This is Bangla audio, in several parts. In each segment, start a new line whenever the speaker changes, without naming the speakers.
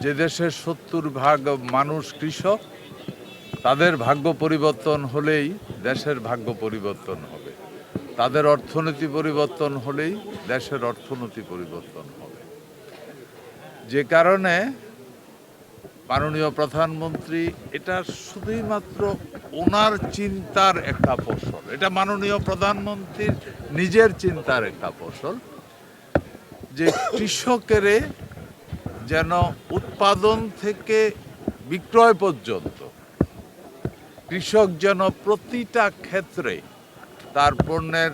যে দেশের 70% মানুষ কৃষক, তাদের ভাগ্য পরিবর্তন হলেই দেশের ভাগ্য পরিবর্তন হবে। তাদের অর্থনীতি পরিবর্তন হলেই দেশের অর্থনীতি পরিবর্তন হবে। যে কারণে মাননীয় প্রধানমন্ত্রী, এটা শুধুই মাত্র ওনার চিন্তার একটা ফসল, এটা মাননীয় প্রধানমন্ত্রীর নিজের চিন্তার একটা ফসল, যে কৃষকের যেন উৎপাদন থেকে বিক্রয় পর্যন্ত কৃষক যেন প্রতিটা ক্ষেত্রে তার পণ্যের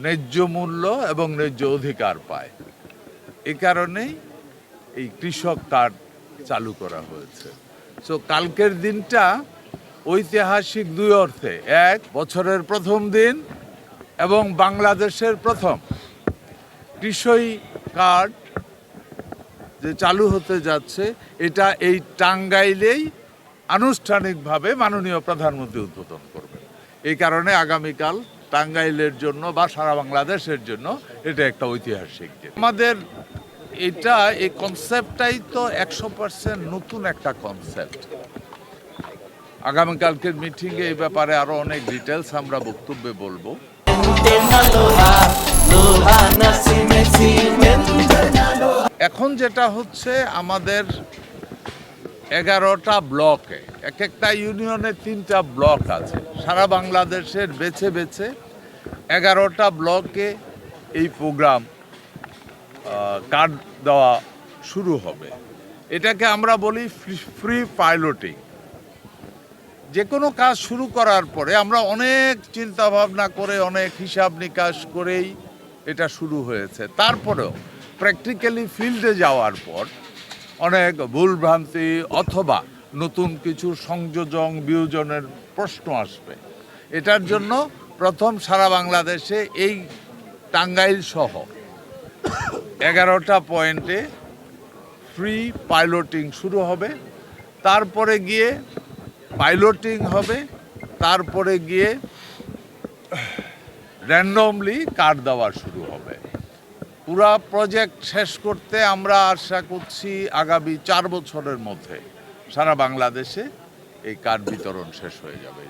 ন্যায্য মূল্য এবং ন্যায্য অধিকার পায়। এই কারণেই এই কৃষক কার্ড চালু করা হয়েছে। সো কালকের দিনটা ঐতিহাসিক দুই অর্থে, এক, বছরের প্রথম দিন এবং বাংলাদেশের প্রথম কৃষি কার্ড যে চালু হতে যাচ্ছে, এটা এই টাঙ্গাইলেই আনুষ্ঠানিকভাবে মাননীয় প্রধানমন্ত্রী উদ্বোধন করবেন। এই কারণে আগামীকাল টাঙ্গাইলের জন্য বা সারা বাংলাদেশের জন্য এটা একটা ঐতিহাসিক দিন। আমাদের এটা, এই কনসেপ্টটাই তো 100% নতুন একটা কনসেপ্ট। আগামীকালকের মিটিংয়ে এই ব্যাপারে আরো অনেক ডিটেলস আমরা বক্তব্যে বলবো। এখন যেটা হচ্ছে, আমাদের 11টা ব্লকে, এক একটা ইউনিয়নে 3টা ব্লক আছে। সারা বাংলাদেশের বেছে বেছে 11টা ব্লকে এই প্রোগ্রাম কার্ড দেওয়া শুরু হবে। এটাকে আমরা বলি ফ্রি পাইলটিং। যে কোনো কাজ শুরু করার পরে আমরা অনেক চিন্তা ভাবনা করে, অনেক হিসাব নিকাশ করেই এটা শুরু হয়েছে। তারপরেও প্র্যাকটিক্যালি ফিল্ডে যাওয়ার পর অনেক ভুলভ্রান্তি অথবা নতুন কিছু সংযোজন বিয়োজনের প্রশ্ন আসবে। এটার জন্য প্রথম সারা বাংলাদেশে এই টাঙ্গাইল সহ 11টা পয়েন্টে ফ্রি পাইলটিং শুরু হবে। তারপরে গিয়ে পাইলটিং হবে, তারপরে গিয়ে র্যান্ডমলি কার্ড দেওয়া শুরু হবে। পুরা প্রজেক্ট শেষ করতে আমরা আশা করছি আগামী 4 বছরের মধ্যে সারা বাংলাদেশে এই কার্ড বিতরণ শেষ হয়ে যাবে।